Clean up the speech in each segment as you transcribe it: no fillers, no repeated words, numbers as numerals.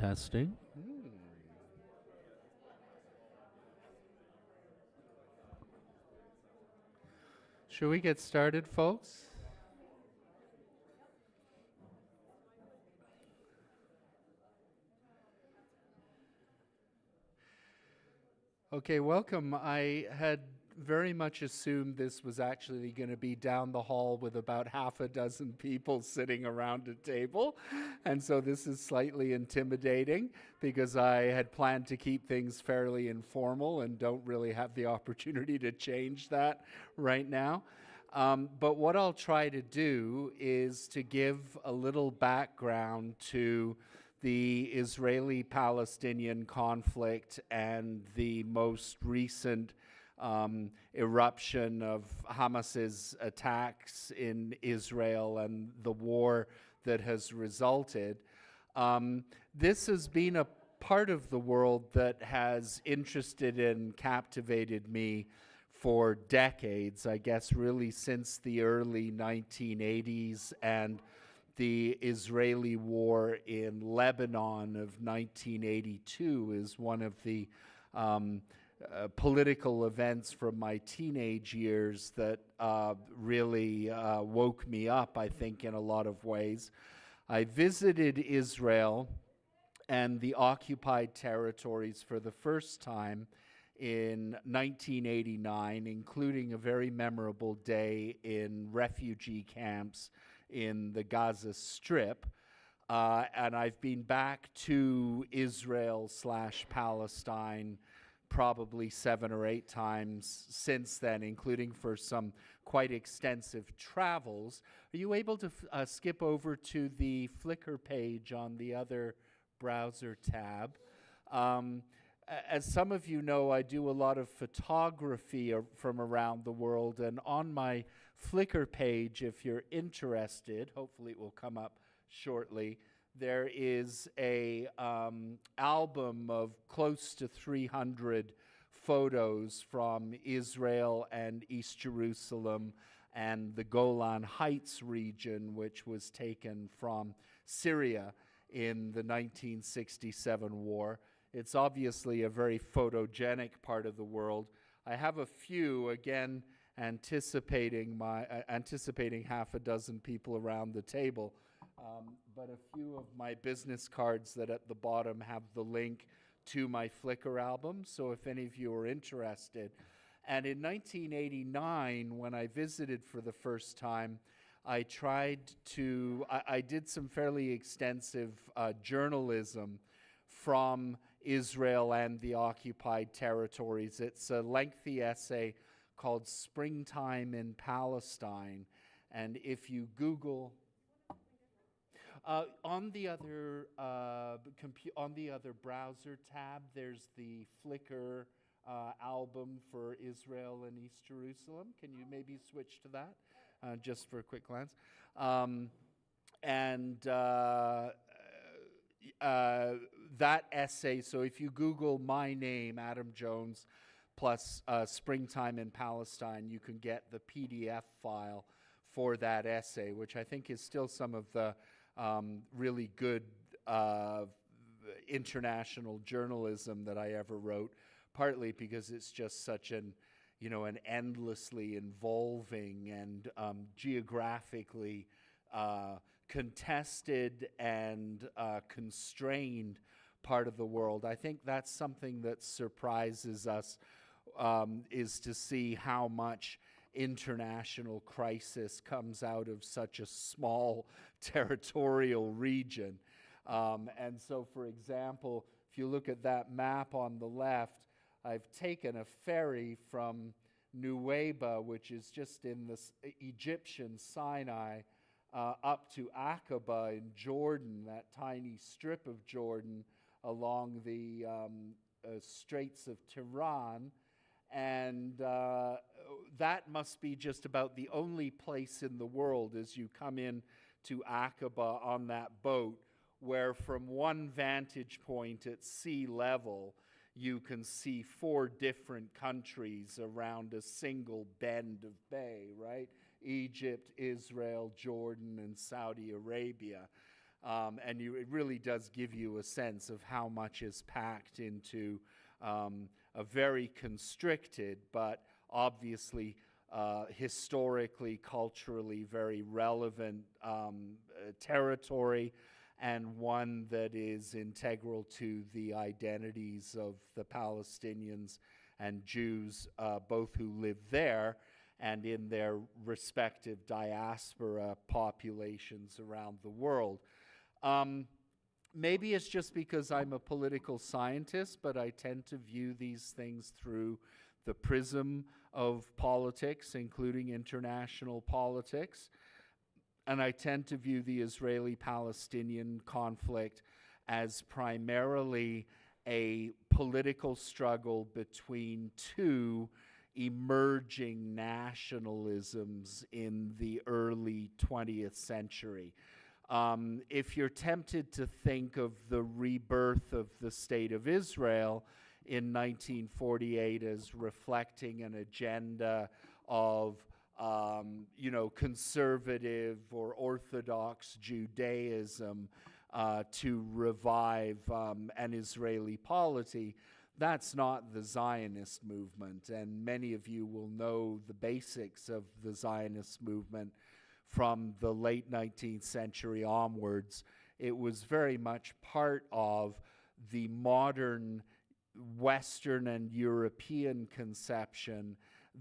Testing. Should we get started, folks? Okay, welcome. I had very much assumed this was actually going to be down the hall with about half a dozen people sitting around a table. And so this is slightly intimidating because I had planned to keep things fairly informal and don't really have the opportunity to change that right now. But what I'll try to do is to give a little background to the Israeli-Palestinian conflict and the most recent eruption of Hamas's attacks in Israel and the war that has resulted. This has been a part of the world that has interested and captivated me for decades, I guess really since the early 1980s and the Israeli war in Lebanon of 1982 is one of the political events from my teenage years that really woke me up, I think, in a lot of ways. I visited Israel and the occupied territories for the first time in 1989, including a very memorable day in refugee camps in the Gaza Strip. And I've been back to Israel/Palestine probably 7 or 8 times since then, including for some quite extensive travels. Are you able to skip over to the Flickr page on the other browser tab? As some of you know, I do a lot of photography from around the world, and on my Flickr page, if you're interested, hopefully it will come up shortly, there is a album of close to 300 photos from Israel and East Jerusalem and the Golan Heights region, which was taken from Syria in the 1967 war. It's obviously a very photogenic part of the world. I have a few, again, anticipating half a dozen people around the table, but a few of my business cards that at the bottom have the link to my Flickr album, so if any of you are interested. And in 1989, when I visited for the first time, I did some fairly extensive journalism from Israel and the occupied territories. It's a lengthy essay called Springtime in Palestine. And if you Google, on the other browser tab, there's the Flickr album for Israel and East Jerusalem. Can you maybe switch to that, just for a quick glance? That essay, so if you Google my name, Adam Jones, plus Springtime in Palestine, you can get the PDF file for that essay, which I think is still some of the really good international journalism that I ever wrote, partly because it's just such an endlessly involving and geographically contested and constrained part of the world. I think that's something that surprises us, is to see how much international crisis comes out of such a small territorial region. And so, for example, if you look at that map on the left, I've taken a ferry from Nuweiba, which is just in the Egyptian Sinai, up to Aqaba in Jordan, that tiny strip of Jordan along the Straits of Tiran. And that must be just about the only place in the world as you come in to Aqaba on that boat where from one vantage point at sea level you can see 4 different countries around a single bend of bay, right? Egypt, Israel, Jordan, and Saudi Arabia. It really does give you a sense of how much is packed into a very constricted, but obviously historically, culturally very relevant territory, and one that is integral to the identities of the Palestinians and Jews, both who live there and in their respective diaspora populations around the world. Maybe it's just because I'm a political scientist, but I tend to view these things through the prism of politics, including international politics. And I tend to view the Israeli-Palestinian conflict as primarily a political struggle between two emerging nationalisms in the early 20th century. If you're tempted to think of the rebirth of the State of Israel in 1948 as reflecting an agenda of conservative or Orthodox Judaism to revive an Israeli polity, that's not the Zionist movement. And many of you will know the basics of the Zionist movement from the late 19th century onwards. It was very much part of the modern Western and European conception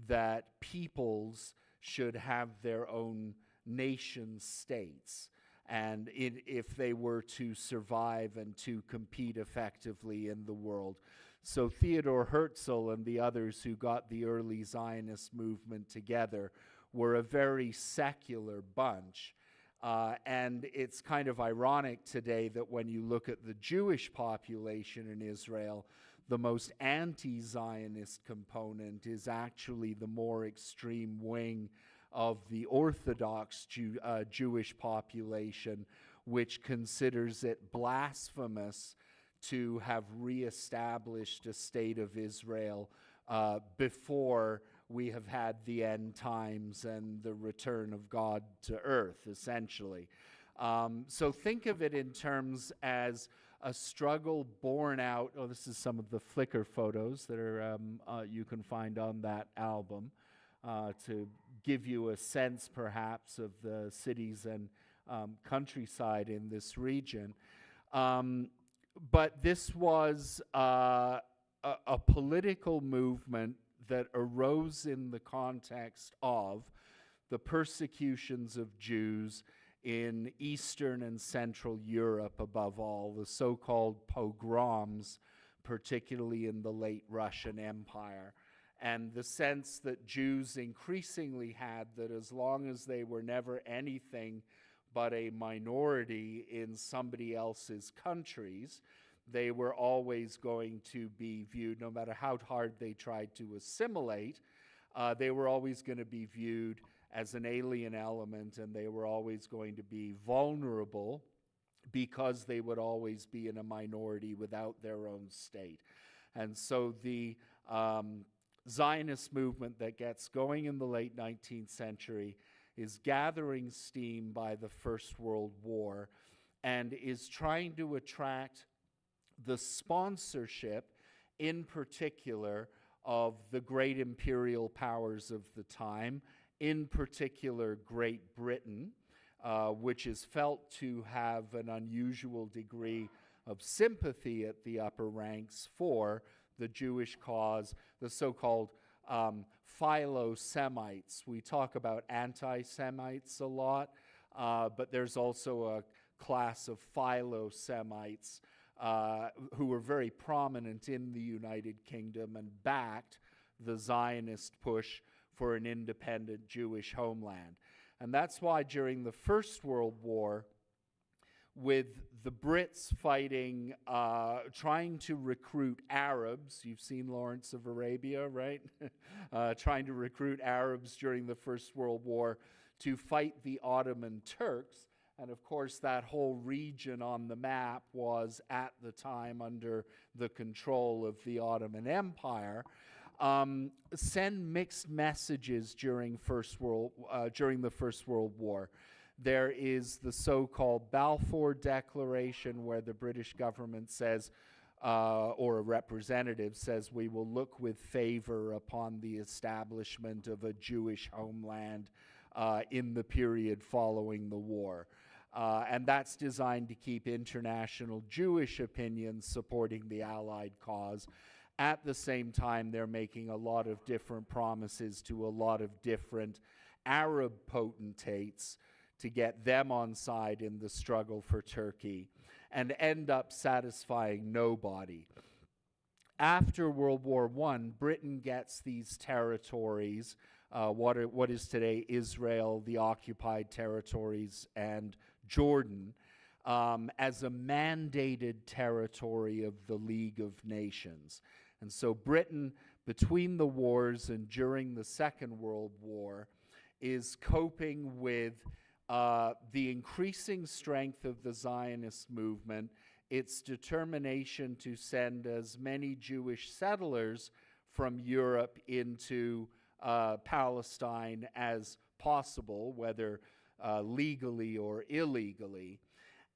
that peoples should have their own nation states, and if they were to survive and to compete effectively in the world. So Theodor Herzl and the others who got the early Zionist movement together were a very secular bunch. And it's kind of ironic today that when you look at the Jewish population in Israel, the most anti-Zionist component is actually the more extreme wing of the Orthodox Jewish population, which considers it blasphemous to have reestablished a state of Israel before we have had the end times and the return of God to earth, essentially. So think of it in terms as a struggle born out. Oh, this is some of the Flickr photos that are you can find on that album to give you a sense, perhaps, of the cities and countryside in this region. But this was a political movement that arose in the context of the persecutions of Jews in Eastern and Central Europe, above all, the so-called pogroms, particularly in the late Russian Empire, and the sense that Jews increasingly had that as long as they were never anything but a minority in somebody else's countries, they were always going to be viewed, no matter how hard they tried to assimilate, they were always going to be viewed as an alien element, and they were always going to be vulnerable because they would always be in a minority without their own state. And so the Zionist movement that gets going in the late 19th century is gathering steam by the First World War and is trying to attract the sponsorship, in particular, of the great imperial powers of the time, in particular Great Britain, which is felt to have an unusual degree of sympathy at the upper ranks for the Jewish cause, the so-called Philo-Semites. We talk about anti-Semites a lot, but there's also a class of Philo-Semites who were very prominent in the United Kingdom and backed the Zionist push for an independent Jewish homeland. And that's why during the First World War, with the Brits fighting, trying to recruit Arabs, you've seen Lawrence of Arabia, right? Trying to recruit Arabs during the First World War to fight the Ottoman Turks. And of course, that whole region on the map was at the time under the control of the Ottoman Empire. Send mixed messages during the First World War. There is the so-called Balfour Declaration, where the British government says, or a representative says, we will look with favor upon the establishment of a Jewish homeland in the period following the war. And that's designed to keep international Jewish opinions supporting the Allied cause. At the same time, they're making a lot of different promises to a lot of different Arab potentates to get them on side in the struggle for Turkey, and end up satisfying nobody. After World War I, Britain gets these territories, what is today Israel, the occupied territories, and Jordan, as a mandated territory of the League of Nations. And so Britain, between the wars and during the Second World War, is coping with the increasing strength of the Zionist movement, its determination to send as many Jewish settlers from Europe into Palestine as possible, whether legally or illegally,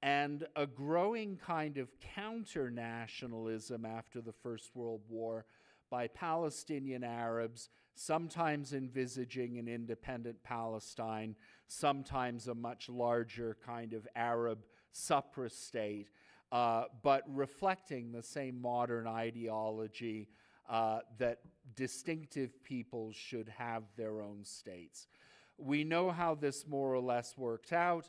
and a growing kind of counter-nationalism after the First World War by Palestinian Arabs, sometimes envisaging an independent Palestine, sometimes a much larger kind of Arab supra-state, but reflecting the same modern ideology that distinctive peoples should have their own states. We know how this more or less worked out.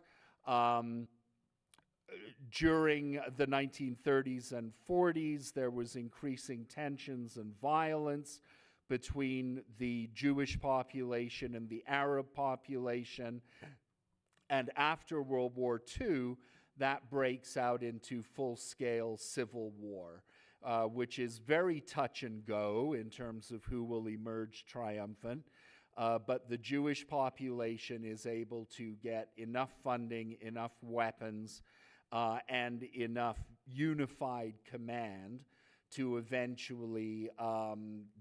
During the 1930s and 40s, there was increasing tensions and violence between the Jewish population and the Arab population. And after World War II, that breaks out into full-scale civil war, which is very touch and go in terms of who will emerge triumphant. But the Jewish population is able to get enough funding, enough weapons, and enough unified command to eventually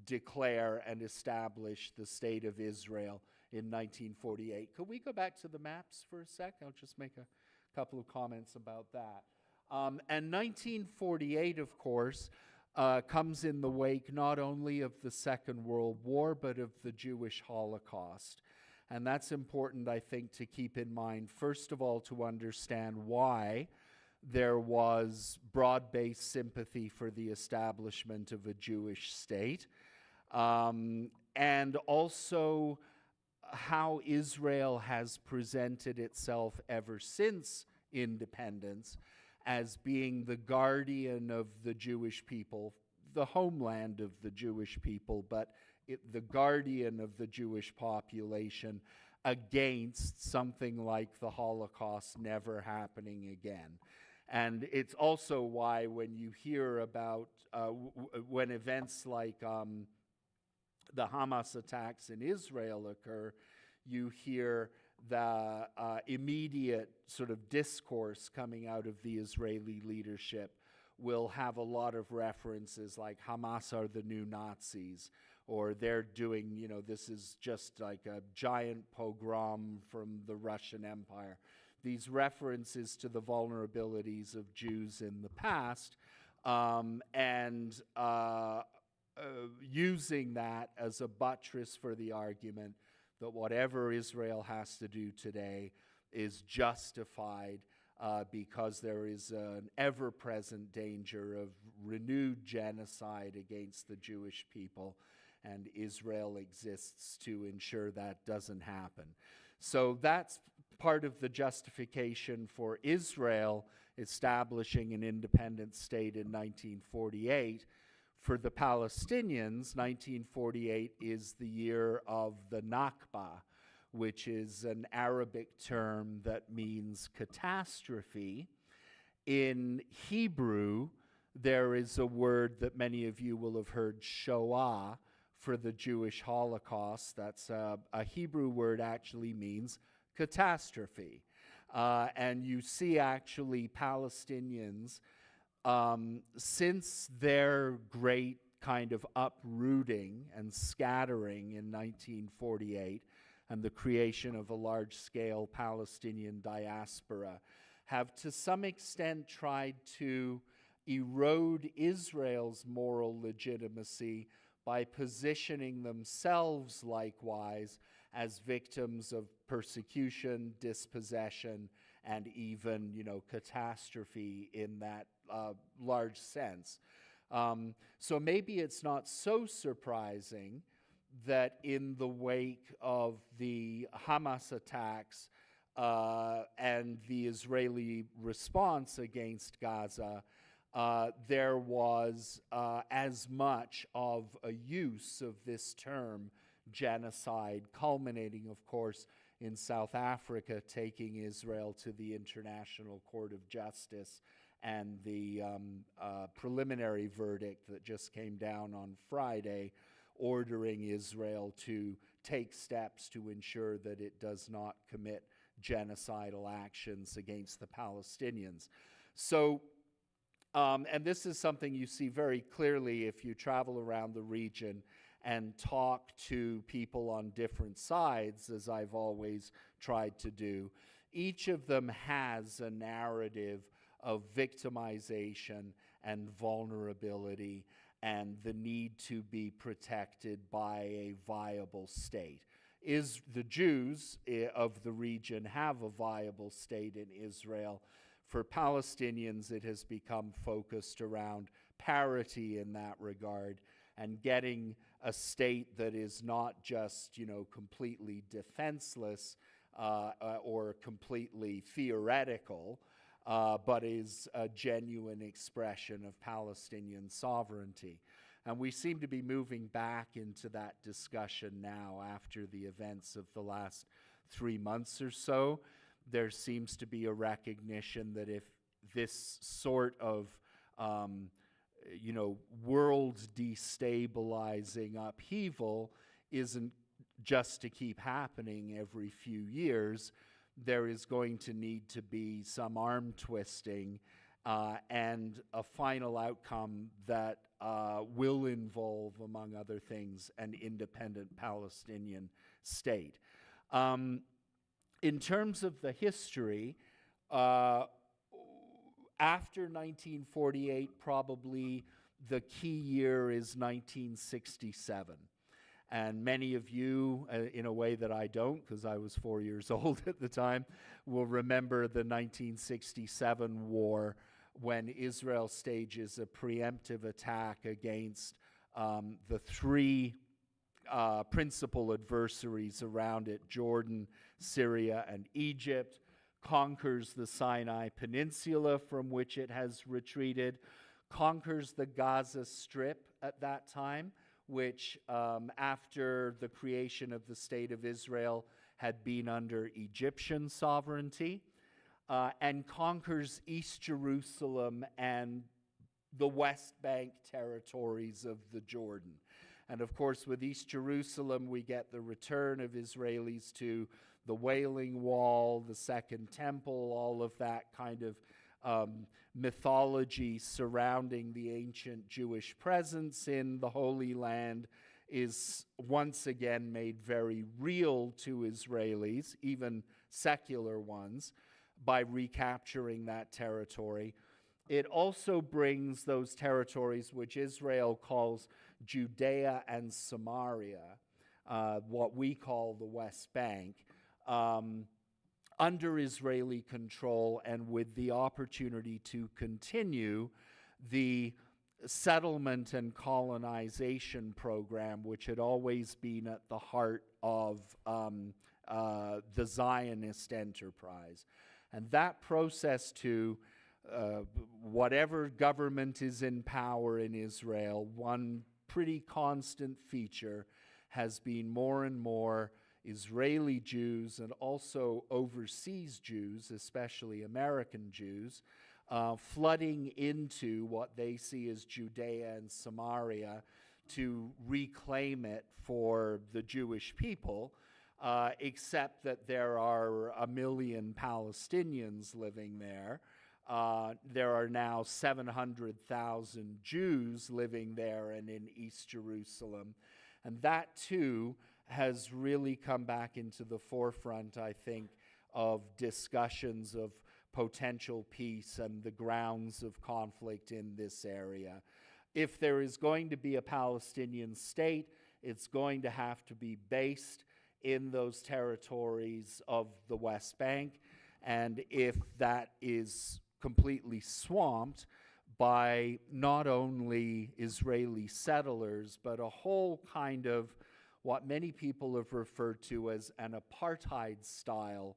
declare and establish the State of Israel in 1948. Could we go back to the maps for a sec? I'll just make a couple of comments about that. And 1948, of course, comes in the wake not only of the Second World War, but of the Jewish Holocaust. And that's important, I think, to keep in mind, first of all, to understand why there was broad-based sympathy for the establishment of a Jewish state, and also how Israel has presented itself ever since independence as being the guardian of the Jewish people, the homeland of the Jewish people, but the guardian of the Jewish population against something like the Holocaust never happening again. And it's also why when you hear about, when events like the Hamas attacks in Israel occur, you hear the immediate sort of discourse coming out of the Israeli leadership will have a lot of references like Hamas are the new Nazis, or they're doing, you know, this is just like a giant pogrom from the Russian Empire. These references to the vulnerabilities of Jews in the past, and using that as a buttress for the argument that whatever Israel has to do today is justified because there is an ever-present danger of renewed genocide against the Jewish people, and Israel exists to ensure that doesn't happen. So that's part of the justification for Israel establishing an independent state in 1948. For the Palestinians, 1948 is the year of the Nakba, which is an Arabic term that means catastrophe. In Hebrew, there is a word that many of you will have heard, Shoah, for the Jewish Holocaust. That's a Hebrew word, actually means catastrophe. And you see actually Palestinians, since their great kind of uprooting and scattering in 1948, and the creation of a large-scale Palestinian diaspora have to some extent tried to erode Israel's moral legitimacy by positioning themselves likewise as victims of persecution, dispossession, and even, catastrophe in that large sense. So maybe it's not so surprising that in the wake of the Hamas attacks and the Israeli response against Gaza, there was as much of a use of this term, genocide, culminating, of course, in South Africa taking Israel to the International Court of Justice, and the preliminary verdict that just came down on Friday, ordering Israel to take steps to ensure that it does not commit genocidal actions against the Palestinians. So, and this is something you see very clearly if you travel around the region and talk to people on different sides, as I've always tried to do. Each of them has a narrative of victimization and vulnerability and the need to be protected by a viable state. The Jews of the region have a viable state in Israel. For Palestinians, it has become focused around parity in that regard and getting a state that is not just, completely defenseless or completely theoretical, but is a genuine expression of Palestinian sovereignty. And we seem to be moving back into that discussion now after the events of the last 3 months or so. There seems to be a recognition that if this sort of, world destabilizing upheaval isn't just to keep happening every few years, there is going to need to be some arm twisting and a final outcome that will involve, among other things, an independent Palestinian state. In terms of the history, after 1948, probably the key year is 1967. And many of you, in a way that I don't, because I was 4 years old at the time, will remember the 1967 war when Israel stages a preemptive attack against the three principal adversaries around it, Jordan, Syria, and Egypt, conquers the Sinai Peninsula from which it has retreated, conquers the Gaza Strip at that time, which after the creation of the State of Israel had been under Egyptian sovereignty, and conquers East Jerusalem and the West Bank territories of the Jordan. And of course, with East Jerusalem, we get the return of Israelis to the Wailing Wall, the Second Temple, all of that kind of mythology surrounding the ancient Jewish presence in the Holy Land is once again made very real to Israelis, even secular ones, by recapturing that territory. It also brings those territories which Israel calls Judea and Samaria, what we call the West Bank, under Israeli control and with the opportunity to continue the settlement and colonization program, which had always been at the heart of the Zionist enterprise. And that process to whatever government is in power in Israel, one pretty constant feature has been more and more Israeli Jews and also overseas Jews, especially American Jews, flooding into what they see as Judea and Samaria to reclaim it for the Jewish people, except that there are 1 million Palestinians living there. There are now 700,000 Jews living there and in East Jerusalem. And that, too, has really come back into the forefront, I think, of discussions of potential peace and the grounds of conflict in this area. If there is going to be a Palestinian state, it's going to have to be based in those territories of the West Bank. And if that is completely swamped by not only Israeli settlers, but a whole kind of what many people have referred to as an apartheid-style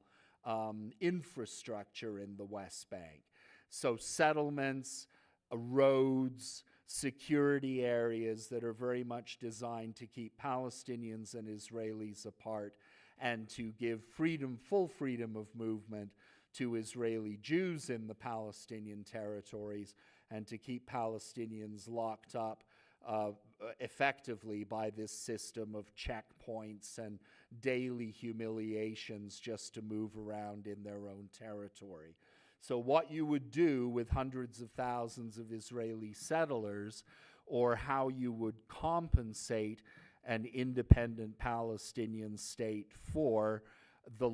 infrastructure in the West Bank. So settlements, roads, security areas that are very much designed to keep Palestinians and Israelis apart and to give freedom, full freedom of movement to Israeli Jews in the Palestinian territories and to keep Palestinians locked up effectively by this system of checkpoints and daily humiliations just to move around in their own territory. So what you would do with hundreds of thousands of Israeli settlers, or how you would compensate an independent Palestinian state for the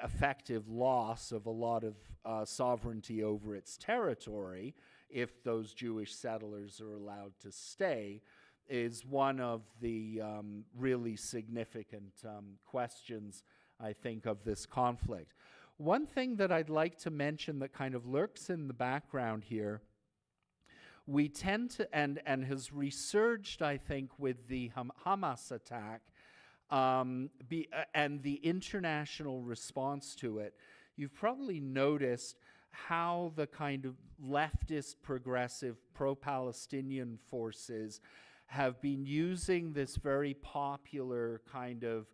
effective loss of a lot of sovereignty over its territory, if those Jewish settlers are allowed to stay, is one of the really significant questions, I think, of this conflict. One thing that I'd like to mention that kind of lurks in the background here, we tend to, and has resurged, I think, with the Hamas attack and the international response to it. You've probably noticed how the kind of leftist, progressive, pro-Palestinian forces have been using this very popular kind of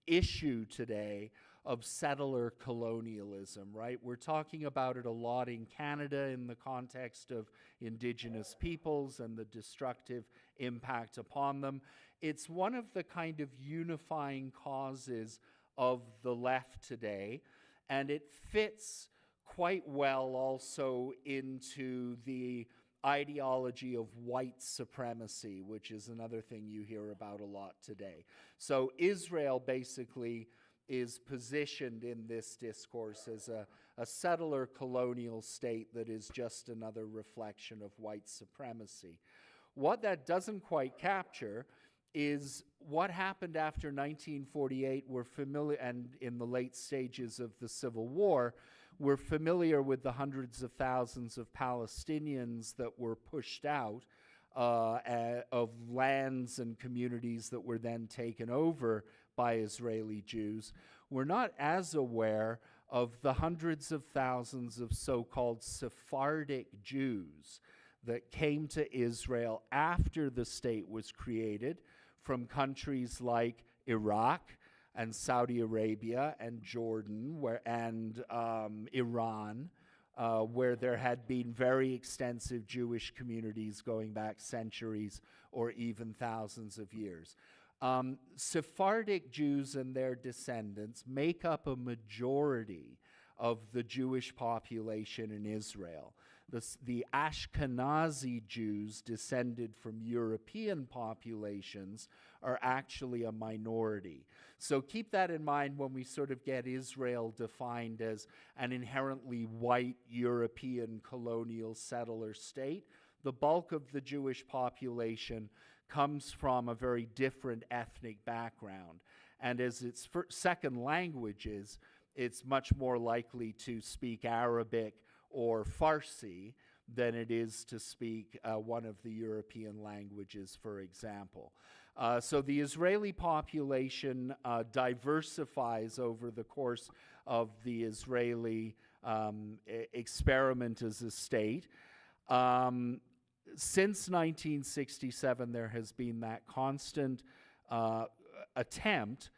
issue today of settler colonialism, right? We're talking about it a lot in Canada in the context of Indigenous peoples and the destructive impact upon them. It's one of the kind of unifying causes of the left today, and it fits quite well also into the ideology of white supremacy, which is another thing you hear about a lot today. So Israel basically is positioned in this discourse as a settler colonial state that is just another reflection of white supremacy. What that doesn't quite capture is what happened after 1948. We're familiar, and in the late stages of the Civil War, we're familiar with the hundreds of thousands of Palestinians that were pushed out of lands and communities that were then taken over by Israeli Jews. We're not as aware of the hundreds of thousands of so-called Sephardic Jews that came to Israel after the state was created from countries like Iraq and Saudi Arabia and Jordan and Iran, where there had been very extensive Jewish communities going back centuries or even thousands of years. Sephardic Jews and their descendants make up a majority of the Jewish population in Israel. The Ashkenazi Jews descended from European populations are actually a minority. So keep that in mind when we sort of get Israel defined as an inherently white European colonial settler state. The bulk of the Jewish population comes from a very different ethnic background. And as its second languages, it's much more likely to speak Arabic or Farsi than it is to speak one of the European languages, for example. So the Israeli population diversifies over the course of the Israeli experiment as a state. Since 1967, there has been that constant attempt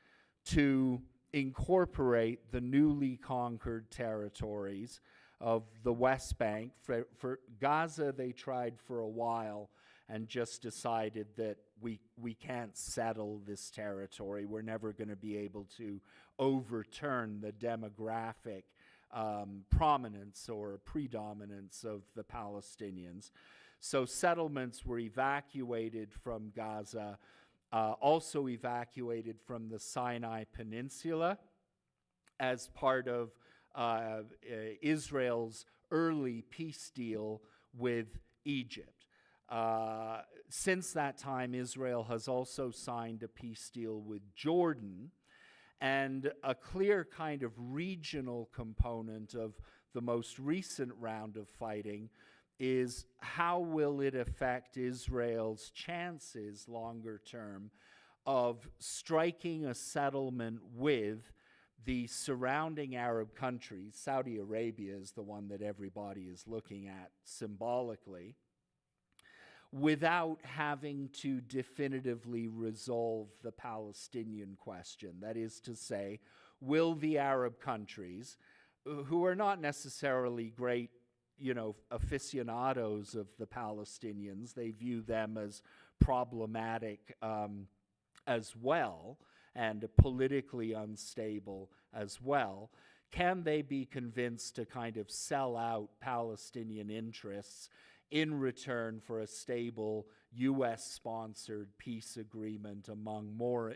to incorporate the newly conquered territories of the West Bank. For Gaza, they tried for a while and just decided that we can't settle this territory. We're never going to be able to overturn the demographic prominence or predominance of the Palestinians. So settlements were evacuated from Gaza, also evacuated from the Sinai Peninsula as part of Israel's early peace deal with Egypt. Since that time, Israel has also signed a peace deal with Jordan, and a clear kind of regional component of the most recent round of fighting is how will it affect Israel's chances longer term of striking a settlement with the surrounding Arab countries. Saudi Arabia is the one that everybody is looking at symbolically, without having to definitively resolve the Palestinian question. That is to say, will the Arab countries, who are not necessarily great, aficionados of the Palestinians, they view them as problematic as well, and politically unstable as well, can they be convinced to kind of sell out Palestinian interests in return for a stable U.S.-sponsored peace agreement among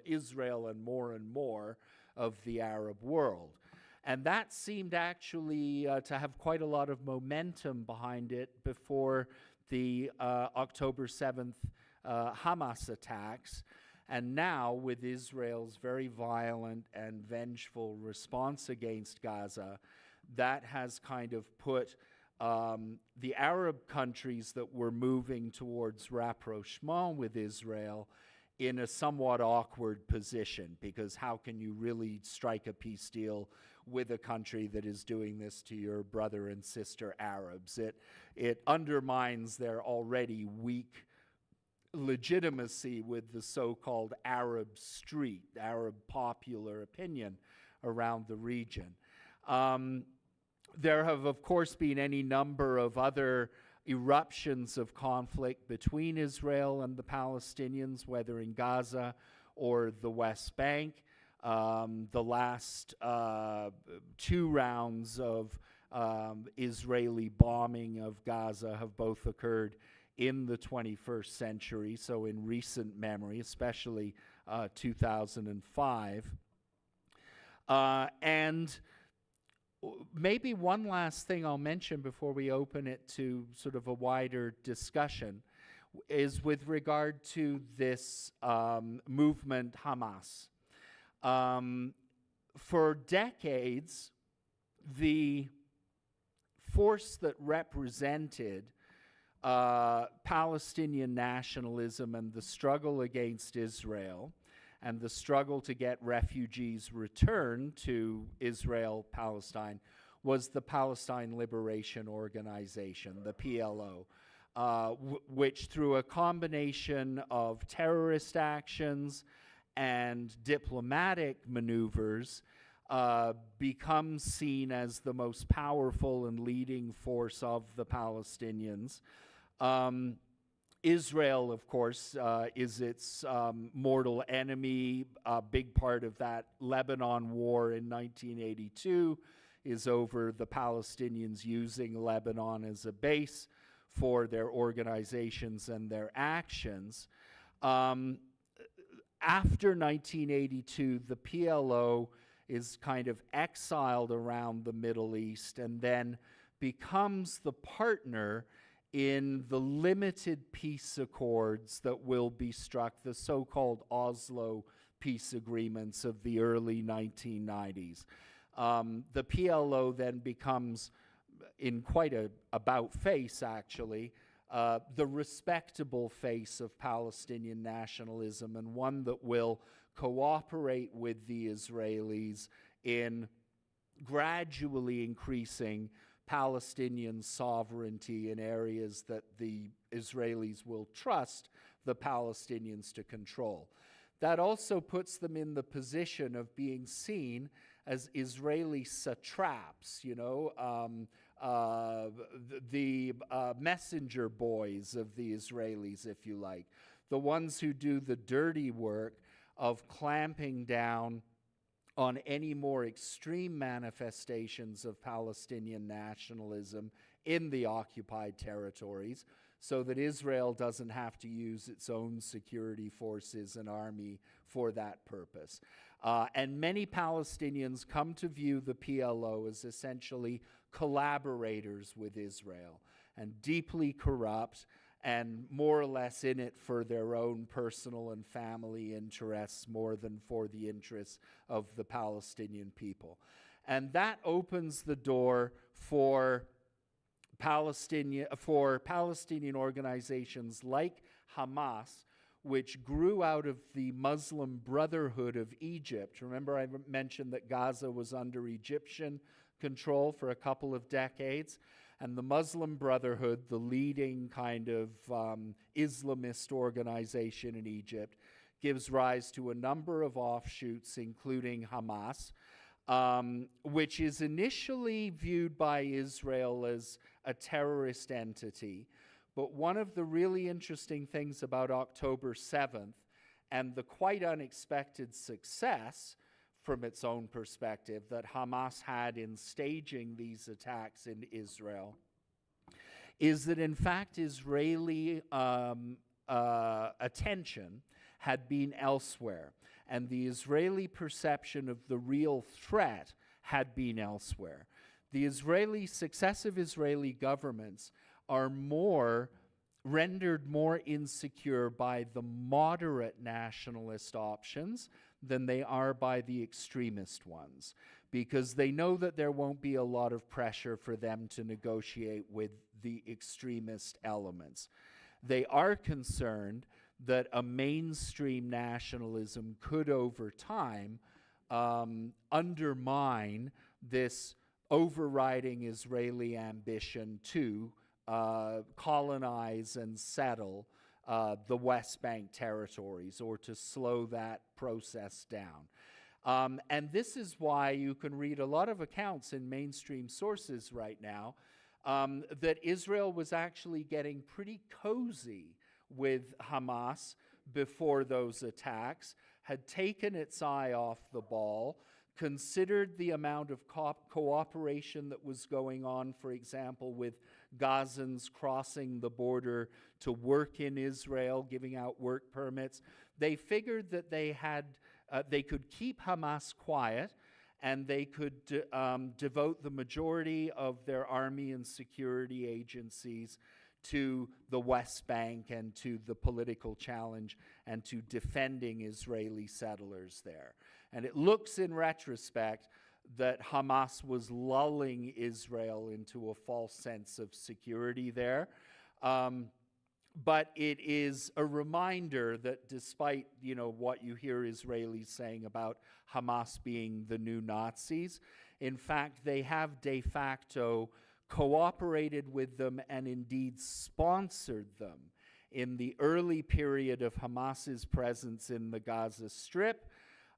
Israel and more of the Arab world? And that seemed actually to have quite a lot of momentum behind it before the October 7th Hamas attacks. And now, with Israel's very violent and vengeful response against Gaza, that has kind of put the Arab countries that were moving towards rapprochement with Israel in a somewhat awkward position, because how can you really strike a peace deal with a country that is doing this to your brother and sister Arabs? It undermines their already weak legitimacy with the so-called Arab street, Arab popular opinion around the region. There have, of course, been any number of other eruptions of conflict between Israel and the Palestinians, whether in Gaza or the West Bank. The last two rounds of Israeli bombing of Gaza have both occurred in the 21st century, so in recent memory, especially 2005. And maybe one last thing I'll mention before we open it to sort of a wider discussion is with regard to this movement Hamas. For decades, the force that represented Palestinian nationalism and the struggle against Israel and the struggle to get refugees returned to Israel, Palestine, was the Palestine Liberation Organization, the PLO, which through a combination of terrorist actions and diplomatic maneuvers becomes seen as the most powerful and leading force of the Palestinians. Israel, of course, is its mortal enemy. A big part of that Lebanon war in 1982 is over the Palestinians using Lebanon as a base for their organizations and their actions. After 1982, the PLO is kind of exiled around the Middle East and then becomes the partner in the limited peace accords that will be struck, the so-called Oslo peace agreements of the early 1990s. The PLO then becomes, in quite a about-face actually, the respectable face of Palestinian nationalism, and one that will cooperate with the Israelis in gradually increasing Palestinian sovereignty in areas that the Israelis will trust the Palestinians to control. That also puts them in the position of being seen as Israeli satraps, the messenger boys of the Israelis, if you like, the ones who do the dirty work of clamping down on any more extreme manifestations of Palestinian nationalism in the occupied territories, so that Israel doesn't have to use its own security forces and army for that purpose. And many Palestinians come to view the PLO as essentially collaborators with Israel and deeply corrupt and more or less in it for their own personal and family interests more than for the interests of the Palestinian people. And that opens the door for Palestinian organizations like Hamas, which grew out of the Muslim Brotherhood of Egypt. Remember, I mentioned that Gaza was under Egyptian control for a couple of decades. And the Muslim Brotherhood, the leading kind of Islamist organization in Egypt, gives rise to a number of offshoots, including Hamas, which is initially viewed by Israel as a terrorist entity. But one of the really interesting things about October 7th and the quite unexpected success from its own perspective that Hamas had in staging these attacks in Israel is that in fact Israeli attention had been elsewhere, and the Israeli perception of the real threat had been elsewhere. The successive Israeli governments are rendered more insecure by the moderate nationalist options than they are by the extremist ones, because they know that there won't be a lot of pressure for them to negotiate with the extremist elements. They are concerned that a mainstream nationalism could, over time, undermine this overriding Israeli ambition to colonize and settle the West Bank territories, or to slow that process down. And this is why you can read a lot of accounts in mainstream sources right now that Israel was actually getting pretty cozy with Hamas before those attacks, had taken its eye off the ball, considered the amount of cooperation that was going on, for example, with Gazans crossing the border to work in Israel, giving out work permits. They figured that they could keep Hamas quiet, and they could devote the majority of their army and security agencies to the West Bank and to the political challenge and to defending Israeli settlers there. And it looks in retrospect that Hamas was lulling Israel into a false sense of security there. But it is a reminder that despite, what you hear Israelis saying about Hamas being the new Nazis, in fact, they have de facto cooperated with them and indeed sponsored them. In the early period of Hamas's presence in the Gaza Strip,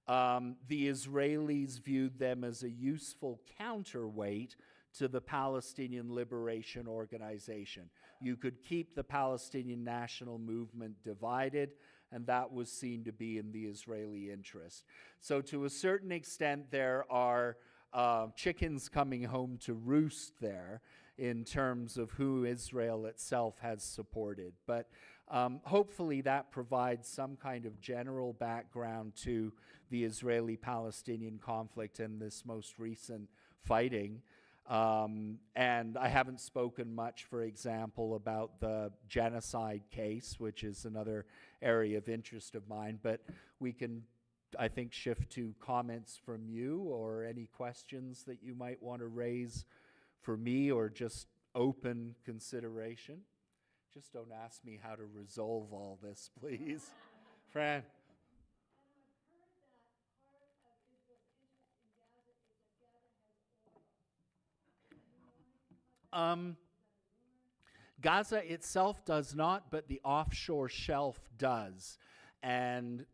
the Israelis viewed them as a useful counterweight to the Palestinian Liberation Organization. You could keep the Palestinian national movement divided, and that was seen to be in the Israeli interest. So to a certain extent, there are chickens coming home to roost there in terms of who Israel itself has supported. But hopefully that provides some kind of general background to the Israeli-Palestinian conflict and this most recent fighting. And I haven't spoken much, for example, about the genocide case, which is another area of interest of mine, but we can, I think, shift to comments from you or any questions that you might want to raise for me, or just open consideration. Just don't ask me how to resolve all this, please. Fran? Gaza itself does not, but the offshore shelf does. And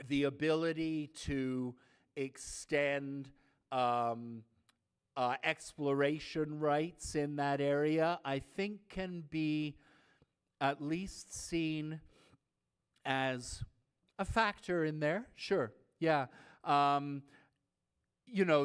the ability to extend exploration rights in that area, I think, can be at least seen as a factor in there. Sure, yeah.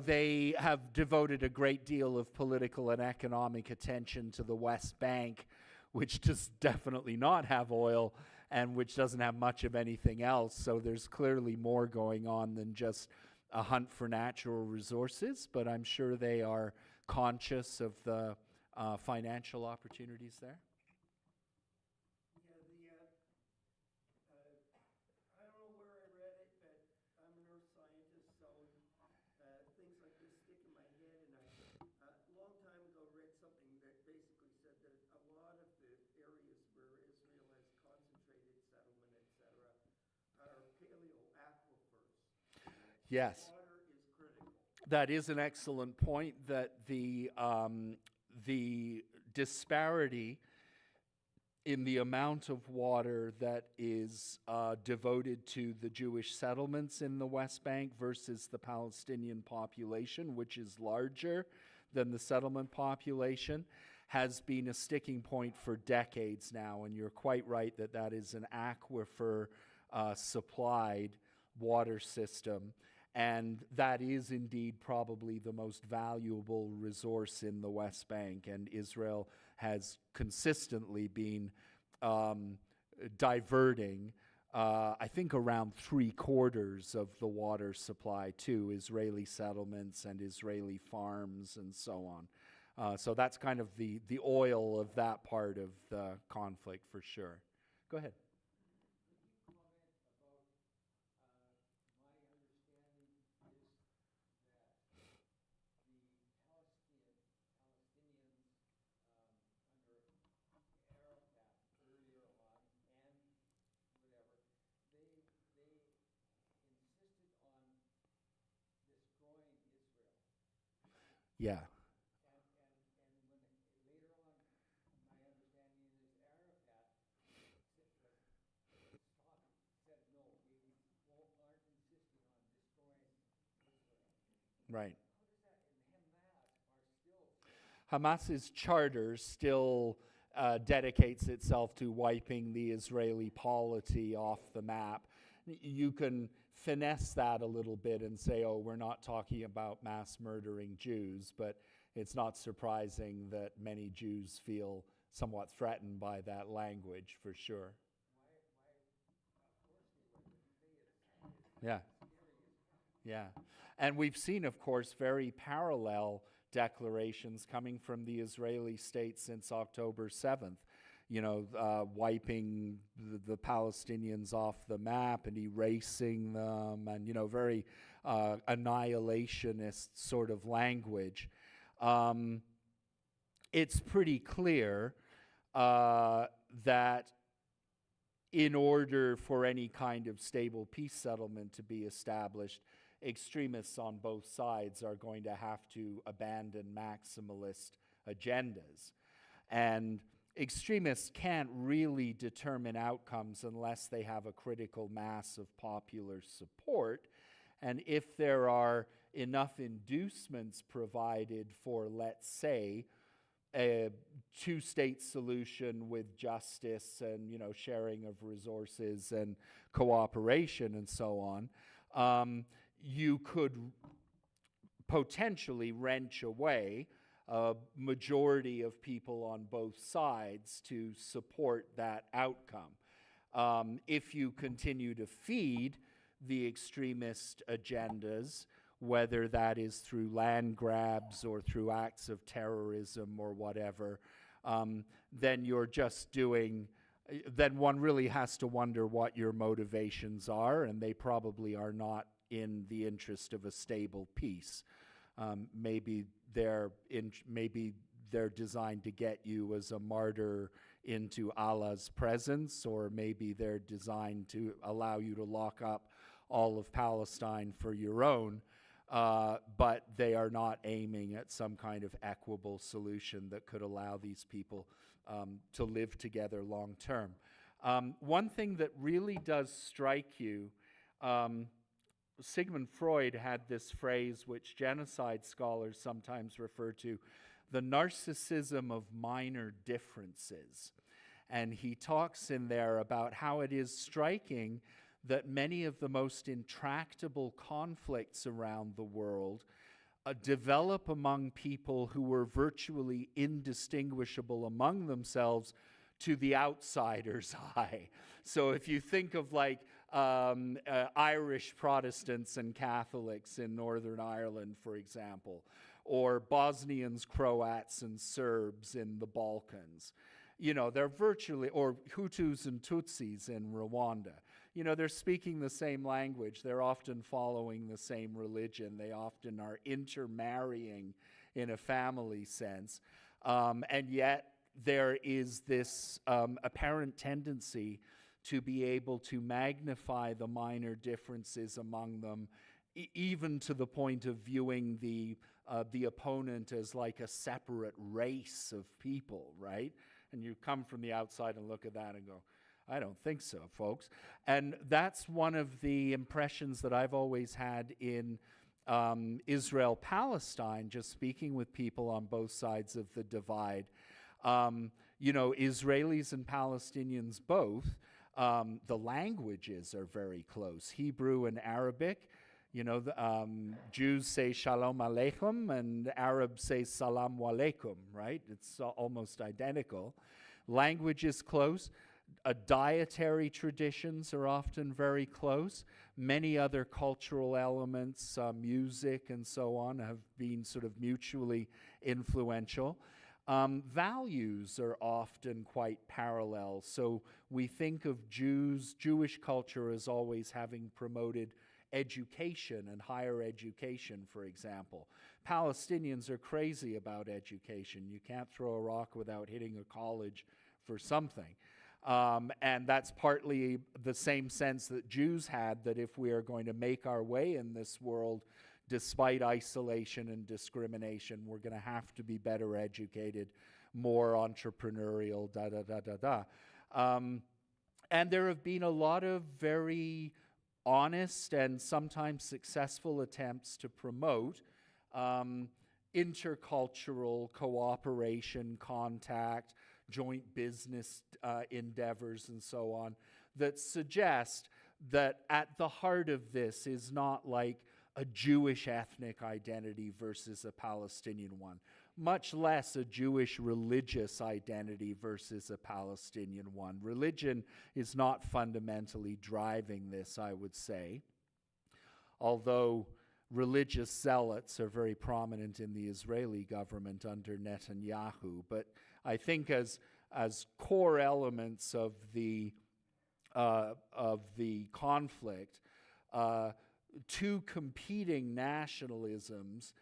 They have devoted a great deal of political and economic attention to the West Bank, which does definitely not have oil and which doesn't have much of anything else. So there's clearly more going on than just a hunt for natural resources, but I'm sure they are conscious of the financial opportunities there. I don't know where I read it, but I'm an earth scientist, so things like this stick in my head. And I, a long time ago, read something that basically said that a lot of the areas where Israel has concentrated settlement, etc., are paleo-aquifers. Yes. Water is critical. That is an excellent point, that the disparity in the amount of water that is devoted to the Jewish settlements in the West Bank versus the Palestinian population, which is larger than the settlement population, has been a sticking point for decades now. And you're quite right that that is an aquifer supplied water system. And that is indeed probably the most valuable resource in the West Bank. And Israel has consistently been diverting, I think, around 3/4 of the water supply to Israeli settlements and Israeli farms and so on. So that's kind of the oil of that part of the conflict for sure. Go ahead. Yeah. Right. Hamas's charter still dedicates itself to wiping the Israeli polity off the map. You can finesse that a little bit and say, oh, we're not talking about mass murdering Jews, but it's not surprising that many Jews feel somewhat threatened by that language, for sure. Yeah. Yeah. And we've seen, of course, very parallel declarations coming from the Israeli state since October 7th, wiping the Palestinians off the map and erasing them, and, very annihilationist sort of language. It's pretty clear that in order for any kind of stable peace settlement to be established, extremists on both sides are going to have to abandon maximalist agendas. And extremists can't really determine outcomes unless they have a critical mass of popular support. And if there are enough inducements provided for, let's say, a two-state solution with justice and, sharing of resources and cooperation and so on, you could potentially wrench away a majority of people on both sides to support that outcome. If you continue to feed the extremist agendas, whether that is through land grabs or through acts of terrorism or whatever, then you're just then one really has to wonder what your motivations are, and they probably are not in the interest of a stable peace. Maybe they're designed to get you as a martyr into Allah's presence, or maybe they're designed to allow you to lock up all of Palestine for your own, but they are not aiming at some kind of equitable solution that could allow these people to live together long term. One thing that really does strike you, Sigmund Freud had this phrase which genocide scholars sometimes refer to, the narcissism of minor differences. And he talks in there about how it is striking that many of the most intractable conflicts around the world develop among people who were virtually indistinguishable among themselves to the outsider's eye. So if you think of like Irish Protestants and Catholics in Northern Ireland, for example, or Bosnians, Croats, and Serbs in the Balkans, they're virtually, or Hutus and Tutsis in Rwanda. They're speaking the same language. They're often following the same religion. They often are intermarrying in a family sense. And yet there is this apparent tendency to be able to magnify the minor differences among them, even to the point of viewing the opponent as like a separate race of people, right? And you come from the outside and look at that and go, I don't think so, folks. And that's one of the impressions that I've always had in Israel-Palestine, just speaking with people on both sides of the divide. Israelis and Palestinians both, the languages are very close. Hebrew and Arabic, Jews say shalom aleichem and Arabs say salam alaikum, right? It's almost identical. Language is close. Dietary traditions are often very close. Many other cultural elements, music and so on, have been sort of mutually influential. Values are often quite parallel. So we think of Jewish culture as always having promoted education and higher education, for example. Palestinians are crazy about education. You can't throw a rock without hitting a college for something. And that's partly the same sense that Jews had, that if we are going to make our way in this world, despite isolation and discrimination, we're going to have to be better educated, more entrepreneurial, and there have been a lot of very honest and sometimes successful attempts to promote intercultural cooperation, contact, joint business endeavors, and so on, that suggest that at the heart of this is not like a Jewish ethnic identity versus a Palestinian one, much less a Jewish religious identity versus a Palestinian one. Religion is not fundamentally driving this, I would say, although religious zealots are very prominent in the Israeli government under Netanyahu. But I think as core elements of the conflict, two competing nationalisms,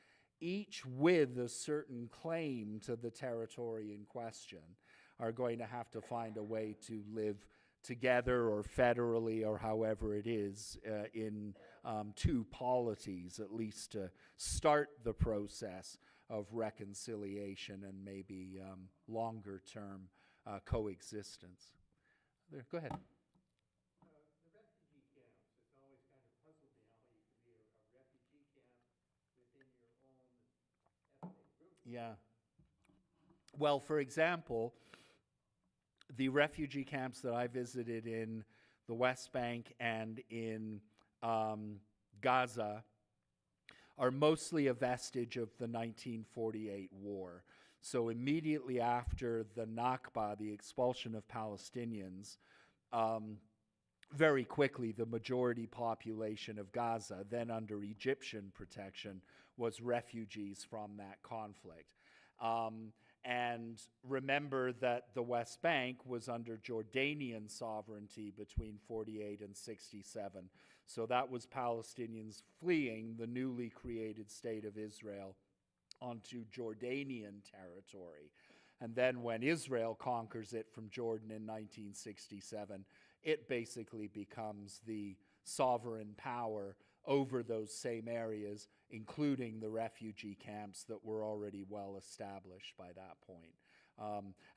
each with a certain claim to the territory in question, are going to have to find a way to live together or federally or however it is in two polities, at least to start the process of reconciliation and maybe longer term coexistence. There, go ahead. The refugee camps, it's always kind of puzzled me how you can be a refugee camp within your own ethnic group. Yeah. Well, for example, the refugee camps that I visited in the West Bank and in Gaza are mostly a vestige of the 1948 war. So immediately after the Nakba, the expulsion of Palestinians, very quickly the majority population of Gaza, then under Egyptian protection, was refugees from that conflict. And remember that the West Bank was under Jordanian sovereignty between 48 and 67. So that was Palestinians fleeing the newly created state of Israel onto Jordanian territory. And then when Israel conquers it from Jordan in 1967, it basically becomes the sovereign power over those same areas, including the refugee camps that were already well established by that point.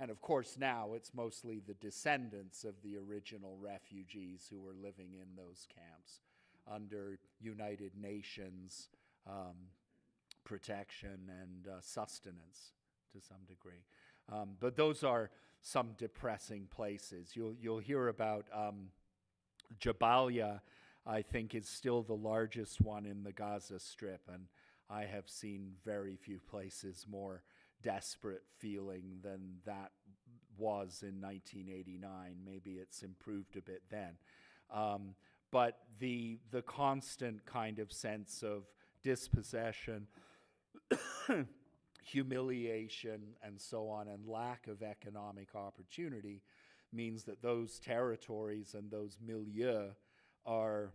And of course now it's mostly the descendants of the original refugees who were living in those camps under United Nations protection and sustenance to some degree. But those are some depressing places. You'll hear about Jabalia, I think, is still the largest one in the Gaza Strip, and I have seen very few places more desperate feeling than that was in 1989. Maybe it's improved a bit then. But the constant kind of sense of dispossession, humiliation, and so on, and lack of economic opportunity means that those territories and those milieux are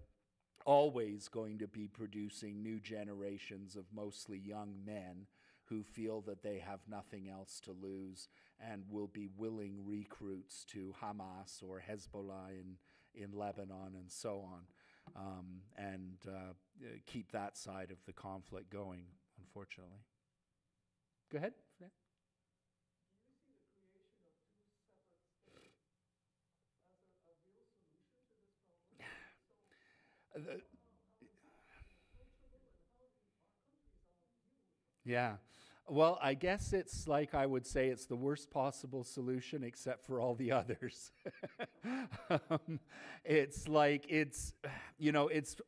always going to be producing new generations of mostly young men who feel that they have nothing else to lose and will be willing recruits to Hamas or Hezbollah in Lebanon and so on, and keep that side of the conflict going, unfortunately. Go ahead. Yeah. Yeah. Well, I guess it's like I would say it's the worst possible solution except for all the others. It's like it's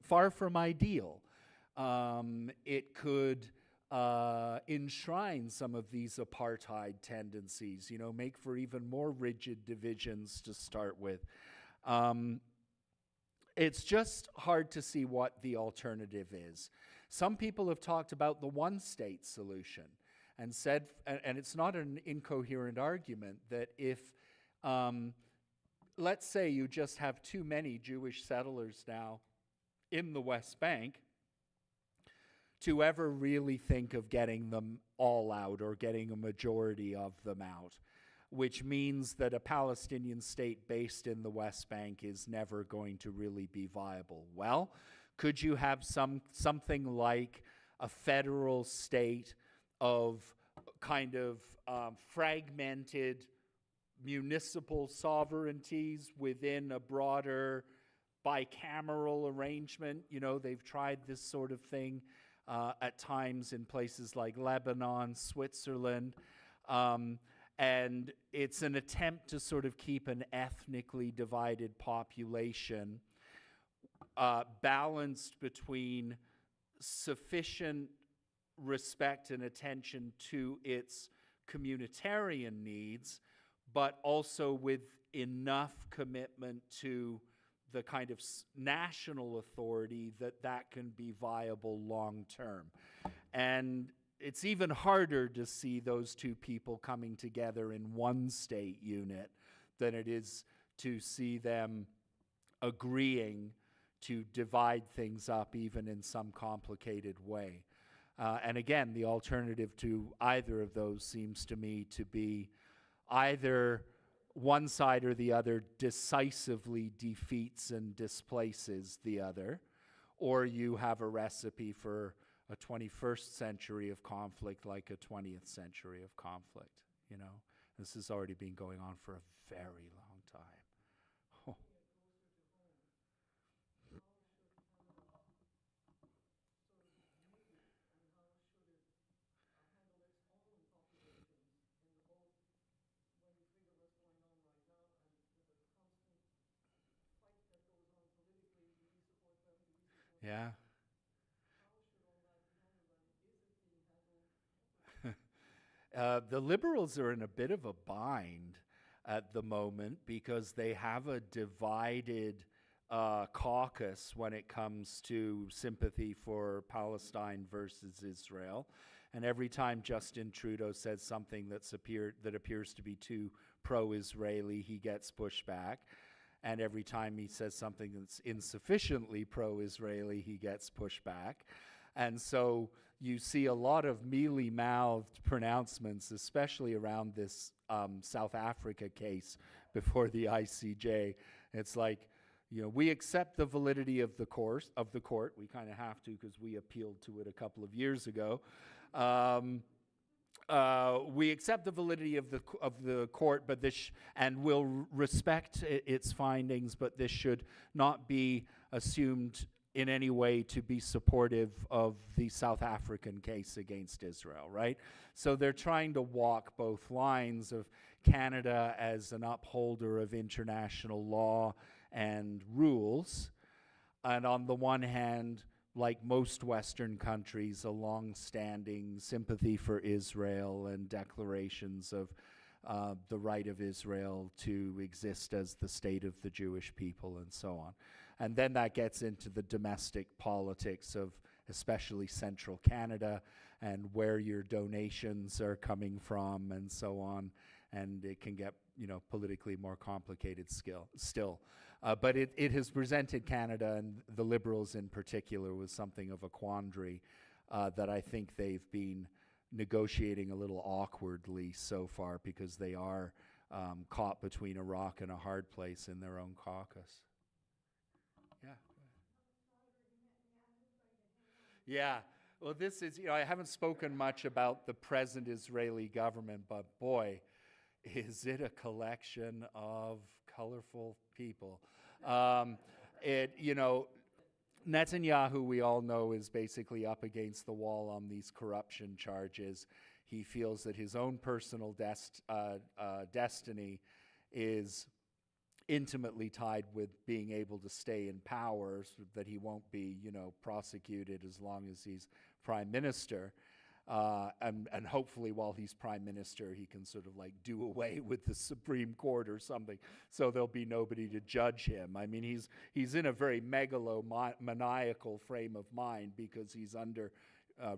far from ideal. It could enshrine some of these apartheid tendencies, make for even more rigid divisions to start with. It's just hard to see what the alternative is. Some people have talked about the one-state solution and said, and it's not an incoherent argument, that if, let's say you just have too many Jewish settlers now in the West Bank to ever really think of getting them all out or getting a majority of them out, which means that a Palestinian state based in the West Bank is never going to really be viable. Well, could you have something like a federal state of kind of fragmented municipal sovereignties within a broader bicameral arrangement? They've tried this sort of thing at times in places like Lebanon, Switzerland. And it's an attempt to sort of keep an ethnically divided population balanced between sufficient respect and attention to its communitarian needs, but also with enough commitment to the kind of national authority that can be viable long term. And it's even harder to see those two people coming together in one state unit than it is to see them agreeing to divide things up even in some complicated way. And again, the alternative to either of those seems to me to be either one side or the other decisively defeats and displaces the other, or you have a recipe for a 21st century of conflict like a 20th century of conflict. This has already been going on for a very long time. Oh. Yeah. The Liberals are in a bit of a bind at the moment because they have a divided caucus when it comes to sympathy for Palestine versus Israel. And every time Justin Trudeau says something that appears to be too pro-Israeli, he gets pushback. And every time he says something that's insufficiently pro-Israeli, he gets pushback. And so you see a lot of mealy-mouthed pronouncements, especially around this South Africa case before the ICJ. It's like, we accept the validity of the court. We kind of have to because we appealed to it a couple of years ago. We accept the validity of the court, but and will respect its findings, but this should not be assumed in any way to be supportive of the South African case against Israel, right? So they're trying to walk both lines of Canada as an upholder of international law and rules, and on the one hand, like most Western countries, a long-standing sympathy for Israel and declarations of the right of Israel to exist as the state of the Jewish people and so on. And then that gets into the domestic politics of especially central Canada and where your donations are coming from and so on. And it can get, politically more complicated still. But it has presented Canada and the Liberals in particular with something of a quandary that I think they've been negotiating a little awkwardly so far, because they are caught between a rock and a hard place in their own caucus. Yeah. Yeah. Well, this is, I haven't spoken much about the present Israeli government, but boy, is it a collection of colorful people. Netanyahu, we all know, is basically up against the wall on these corruption charges. He feels that his own personal destiny is intimately tied with being able to stay in power, so that he won't be, prosecuted as long as he's prime minister. And hopefully while he's prime minister, he can sort of like do away with the Supreme Court or something, so there'll be nobody to judge him. I mean, he's in a very megalomaniacal frame of mind, because he's under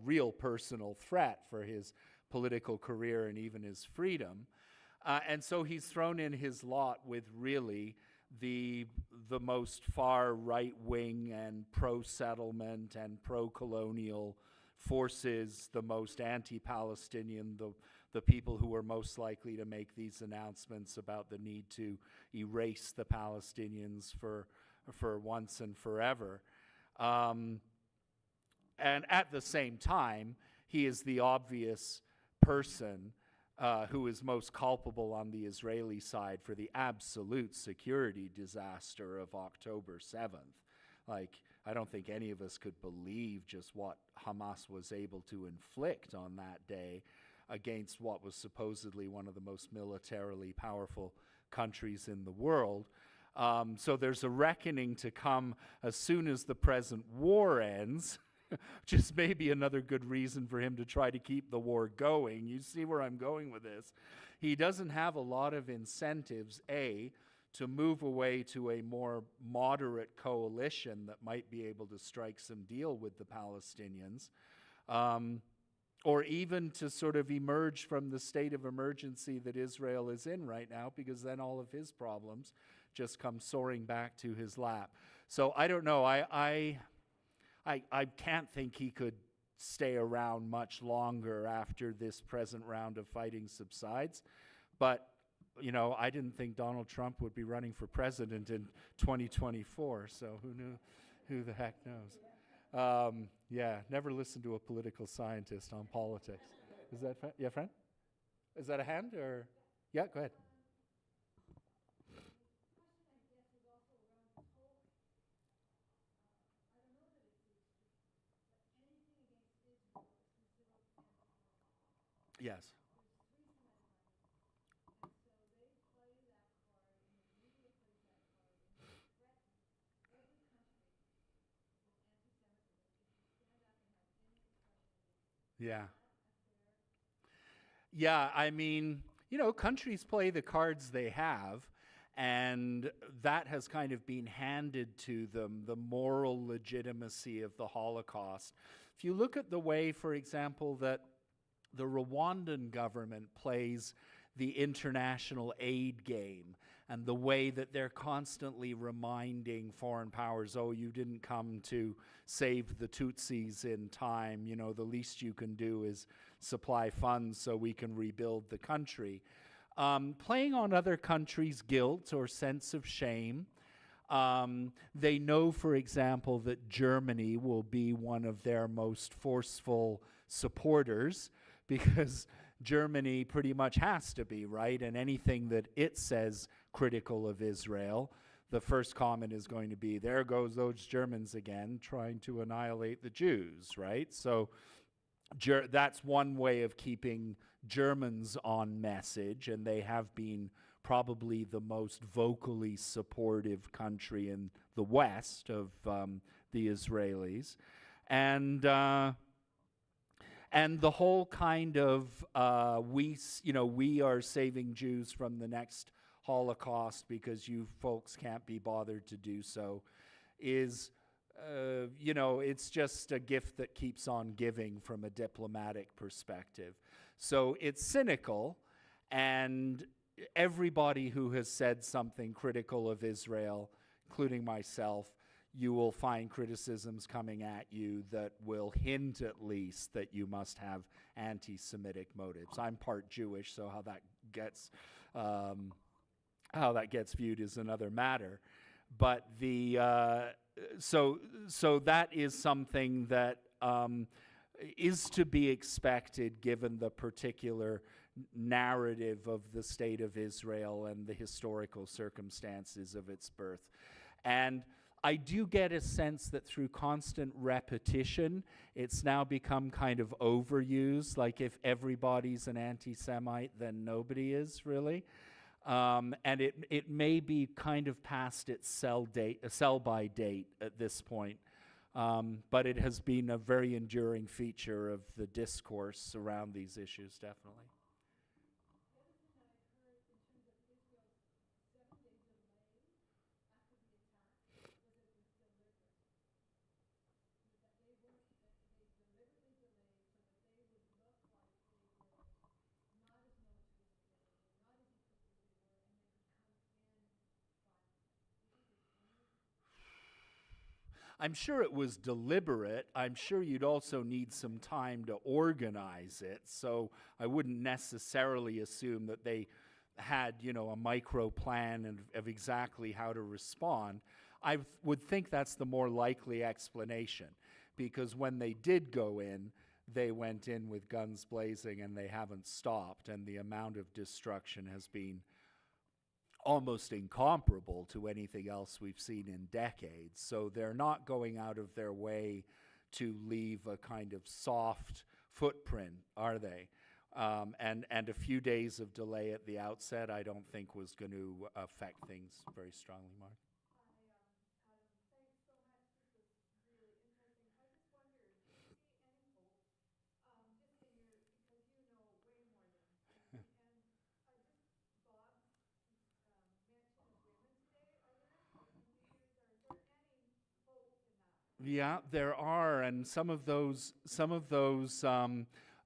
real personal threat for his political career and even his freedom. And so he's thrown in his lot with really the most far right-wing and pro-settlement and pro-colonial forces, the most anti-Palestinian, the people who are most likely to make these announcements about the need to erase the Palestinians for once and forever. And at the same time, he is the obvious person who is most culpable on the Israeli side for the absolute security disaster of October 7th. Like, I don't think any of us could believe just what Hamas was able to inflict on that day against what was supposedly one of the most militarily powerful countries in the world. So there's a reckoning to come as soon as the present war ends, which is maybe another good reason for him to try to keep the war going. You see where I'm going with this. He doesn't have a lot of incentives, to move away to a more moderate coalition that might be able to strike some deal with the Palestinians, or even to sort of emerge from the state of emergency that Israel is in right now, because then all of his problems just come soaring back to his lap. So I don't know. I can't think he could stay around much longer after this present round of fighting subsides. But I didn't think Donald Trump would be running for president in 2024, so who knew? Who the heck knows? Never listen to a political scientist on politics. Is that, yeah, friend? Is that a hand, or? Yeah, go ahead. Yes. Yeah. Yeah, I mean, countries play the cards they have, and that has kind of been handed to them, the moral legitimacy of the Holocaust. If you look at the way, for example, that the Rwandan government plays the international aid game, and the way that they're constantly reminding foreign powers, oh, you didn't come to save the Tutsis in time, the least you can do is supply funds so we can rebuild the country. Playing on other countries' guilt or sense of shame. They know, for example, that Germany will be one of their most forceful supporters, because Germany pretty much has to be, right? And anything that it says critical of Israel, the first comment is going to be, there goes those Germans again trying to annihilate the Jews, right? So that's one way of keeping Germans on message, and they have been probably the most vocally supportive country in the West of the Israelis. And and the whole kind of we are saving Jews from the next Holocaust because you folks can't be bothered to do so is, it's just a gift that keeps on giving from a diplomatic perspective. So it's cynical, and everybody who has said something critical of Israel, including myself, you will find criticisms coming at you that will hint at least that you must have anti-Semitic motives. I'm part Jewish, so how that gets viewed is another matter. But so that is something that is to be expected given the particular narrative of the state of Israel and the historical circumstances of its birth. And I do get a sense that through constant repetition, it's now become kind of overused, like if everybody's an anti-Semite, then nobody is really. And it may be kind of past its sell-by date at this point. But it has been a very enduring feature of the discourse around these issues, definitely. I'm sure it was deliberate. I'm sure you'd also need some time to organize it. So I wouldn't necessarily assume that they had, a micro plan of exactly how to respond. I would think that's the more likely explanation, because when they did go in, they went in with guns blazing and they haven't stopped, and the amount of destruction has been almost incomparable to anything else we've seen in decades. So they're not going out of their way to leave a kind of soft footprint, are they? And a few days of delay at the outset, I don't think was going to affect things very strongly, Mark. Yeah, there are, and some of those,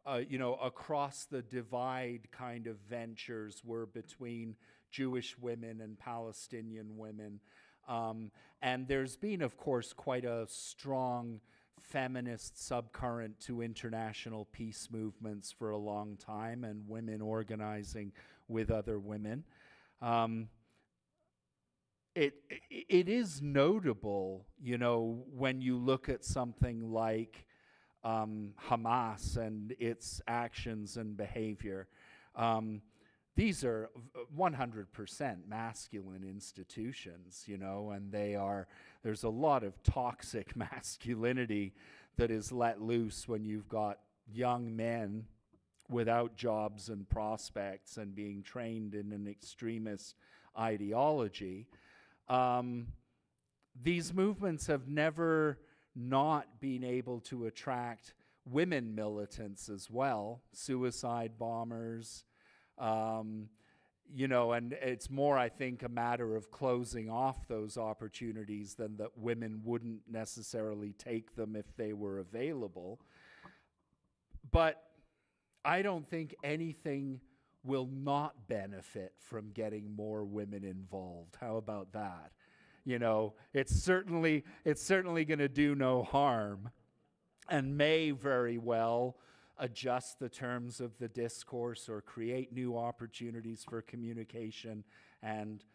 across the divide kind of ventures were between Jewish women and Palestinian women. And there's been, of course, quite a strong feminist subcurrent to international peace movements for a long time, and women organizing with other women. It is notable, when you look at something like Hamas and its actions and behavior. These are 100% masculine institutions, and there's a lot of toxic masculinity that is let loose when you've got young men without jobs and prospects and being trained in an extremist ideology. These movements have never not been able to attract women militants as well, suicide bombers, and it's more, I think, a matter of closing off those opportunities than that women wouldn't necessarily take them if they were available. But I don't think anything will not benefit from getting more women involved. How about that? It's certainly going to do no harm, and may very well adjust the terms of the discourse or create new opportunities for communication and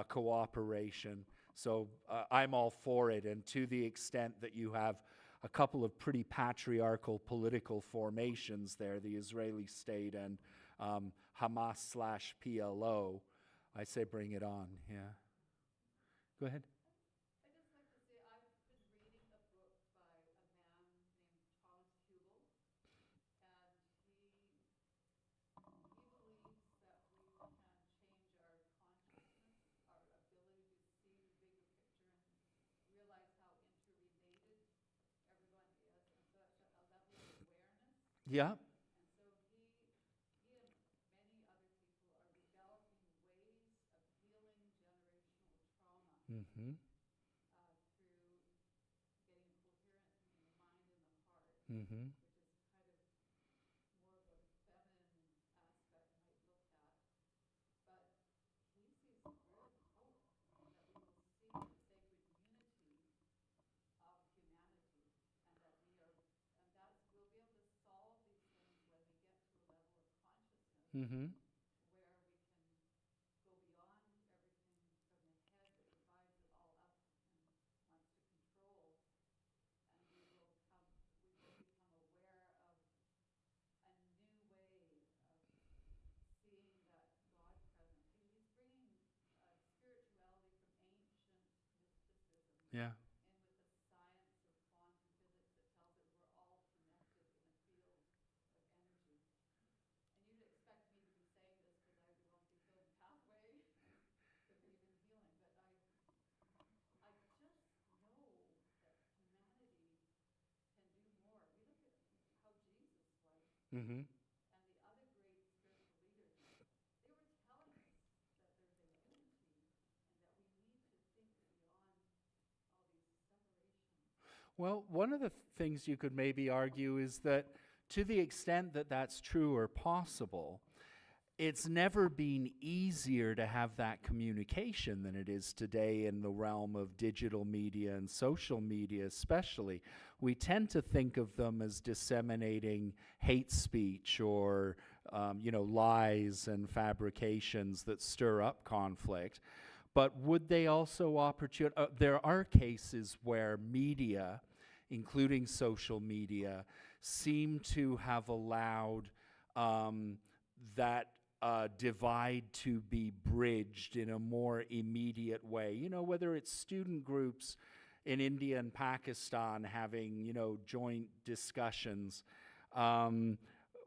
cooperation. So I'm all for it, and to the extent that you have a couple of pretty patriarchal political formations there, the Israeli state and Hamas/PLO, I say bring it on, yeah. Go ahead. I just like to say I've been reading a book by a man named Thomas Kuebel, and he believes that we can change our consciousness, our ability to see the bigger picture and realize how interrelated everyone is, and so that's a level of awareness. Yeah. And so he and many other people are developing ways of healing generational trauma Mm-hmm. through getting coherence in the mind and the heart, Mm-hmm. which is kind of more of what a feminine aspect might look at. But he sees great hope that we will see the sacred unity of humanity, and that we'll be able to solve these things when we get to a level of consciousness Mm-hmm. where we can go beyond everything from the head that divides it all up and wants to control, and we will become aware of a new way of seeing that God presence. He's bringing spirituality from ancient mysticism Yeah. in with the science of quantum physics that tells us we're all connected in a field of energy. And you'd expect me to be saying this because I belong to Healing Pathway to believe in healing, but I just know that humanity can do more. We look at how Jesus was Mm-hmm. and the other great spiritual leaders. They were telling us that there's a unity and that we need to think beyond all these separations. Well, one of the things you could maybe argue is that to the extent that that's true or possible, it's never been easier to have that communication than it is today in the realm of digital media and social media, especially. We tend to think of them as disseminating hate speech or, lies and fabrications that stir up conflict. But would they also there are cases where media, including social media, seem to have allowed that divide to be bridged in a more immediate way. You know, whether it's student groups in India and Pakistan having, joint discussions,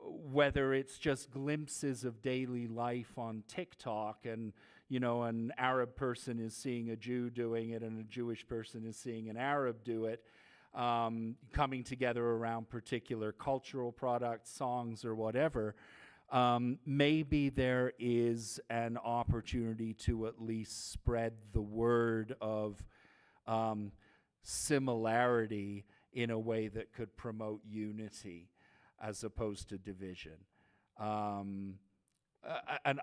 whether it's just glimpses of daily life on TikTok and, an Arab person is seeing a Jew doing it and a Jewish person is seeing an Arab do it, coming together around particular cultural products, songs, or whatever. Maybe there is an opportunity to at least spread the word of similarity in a way that could promote unity as opposed to division. And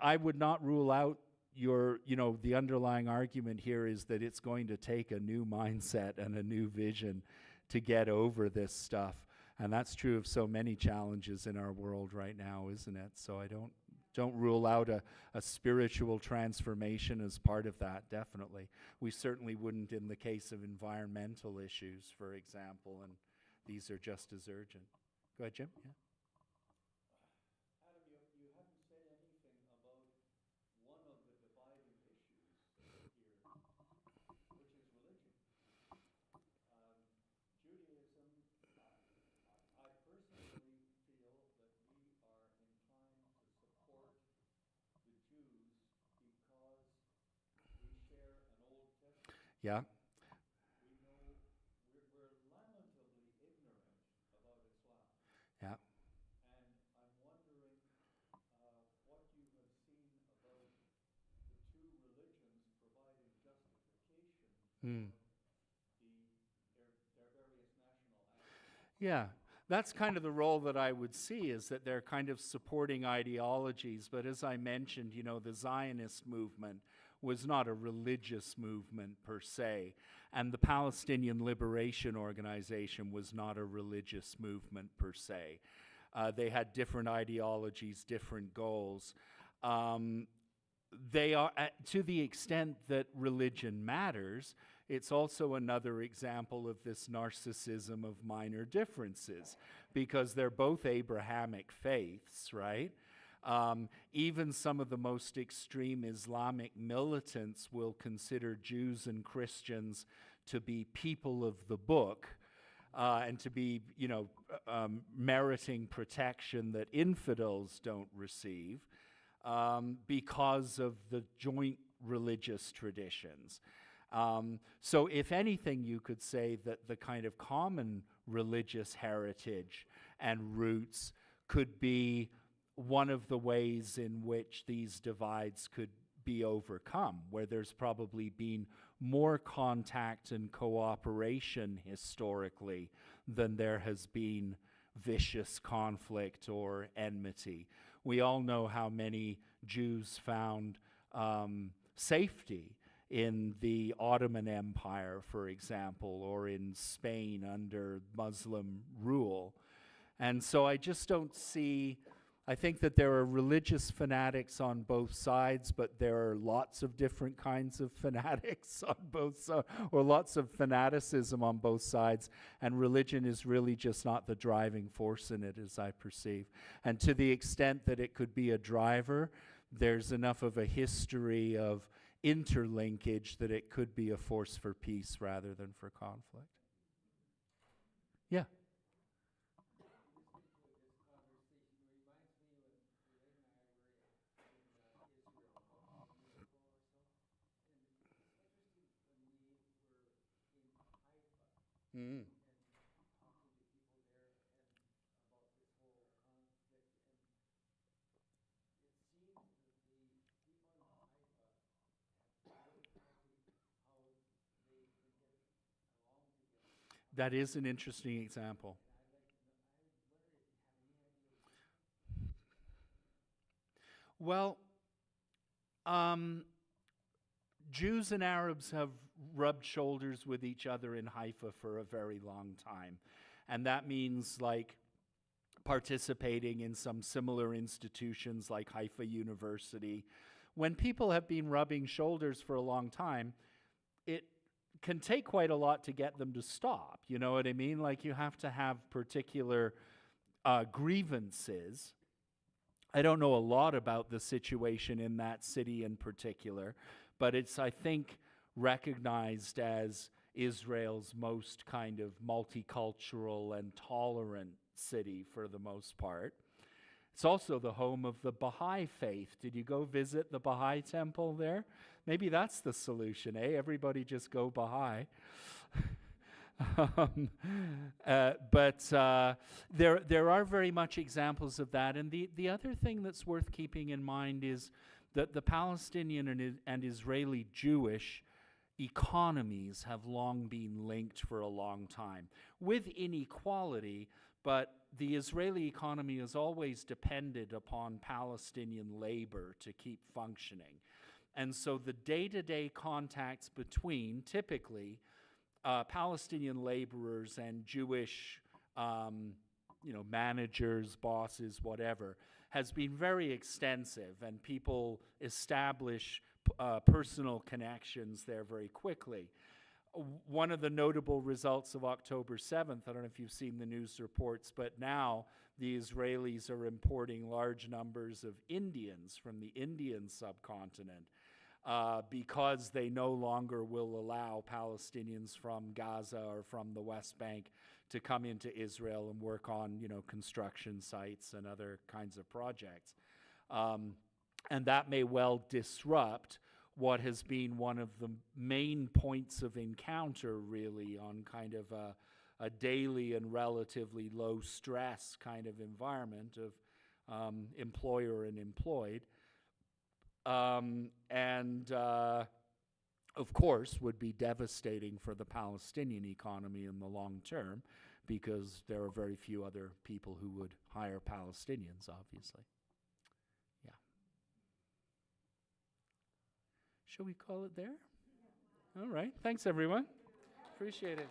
I would not rule out the underlying argument here is that it's going to take a new mindset and a new vision to get over this stuff. And that's true of so many challenges in our world right now, isn't it? So I don't rule out a spiritual transformation as part of that, definitely. We certainly wouldn't in the case of environmental issues, for example, and these are just as urgent. Go ahead, Jim. Yeah. Adam, you haven't said anything about one of the dividing issues here, which is religion. Judaism, I personally feel that we are inclined to support the Jews because we share an Old Testament. Yeah. We know we're lamentably ignorant about Islam. Yeah. And I'm wondering what you have seen about the two religions providing justification for their various national actions. Yeah, that's kind of the role that I would see, is that they're kind of supporting ideologies. But as I mentioned, the Zionist movement was not a religious movement per se, and the Palestinian Liberation Organization was not a religious movement per se. They had different ideologies, different goals. They are, to the extent that religion matters, it's also another example of this narcissism of minor differences, because they're both Abrahamic faiths, right? Even some of the most extreme Islamic militants will consider Jews and Christians to be people of the book, and to be, meriting protection that infidels don't receive, because of the joint religious traditions. So if anything, you could say that the kind of common religious heritage and roots could be one of the ways in which these divides could be overcome, where there's probably been more contact and cooperation historically than there has been vicious conflict or enmity. We all know how many Jews found safety in the Ottoman Empire, for example, or in Spain under Muslim rule. And so I just don't see, I think that there are religious fanatics on both sides, but there are lots of different kinds of fanatics on both sides, or lots of fanaticism on both sides, and religion is really just not the driving force in it, as I perceive. And to the extent that it could be a driver, there's enough of a history of interlinkage that it could be a force for peace rather than for conflict. Yeah. Mm. That is an interesting example. Well, Jews and Arabs have rubbed shoulders with each other in Haifa for a very long time. And that means like participating in some similar institutions like Haifa University. When people have been rubbing shoulders for a long time, it can take quite a lot to get them to stop. You know what I mean? Like you have to have particular grievances. I don't know a lot about the situation in that city in particular, but it's, I think, recognized as Israel's most kind of multicultural and tolerant city for the most part. It's also the home of the Baha'i faith. Did you go visit the Baha'i temple there? Maybe that's the solution, eh? Everybody just go Baha'i. There are very much examples of that. And the other thing that's worth keeping in mind is that the Palestinian and Israeli Jewish economies have long been linked for a long time, with inequality, but the Israeli economy has always depended upon Palestinian labor to keep functioning. And so the day-to-day contacts between, typically, Palestinian laborers and Jewish, managers, bosses, whatever, has been very extensive, and people establish personal connections there very quickly. One of the notable results of October 7th, I don't know if you've seen the news reports, but now the Israelis are importing large numbers of Indians from the Indian subcontinent because they no longer will allow Palestinians from Gaza or from the West Bank to come into Israel and work on, construction sites and other kinds of projects. And that may well disrupt what has been one of the main points of encounter, really, on kind of a daily and relatively low stress kind of environment of employer and employed. Of course, would be devastating for the Palestinian economy in the long term, because there are very few other people who would hire Palestinians, obviously. Yeah. Shall we call it there? All right. Thanks, everyone. Appreciate it.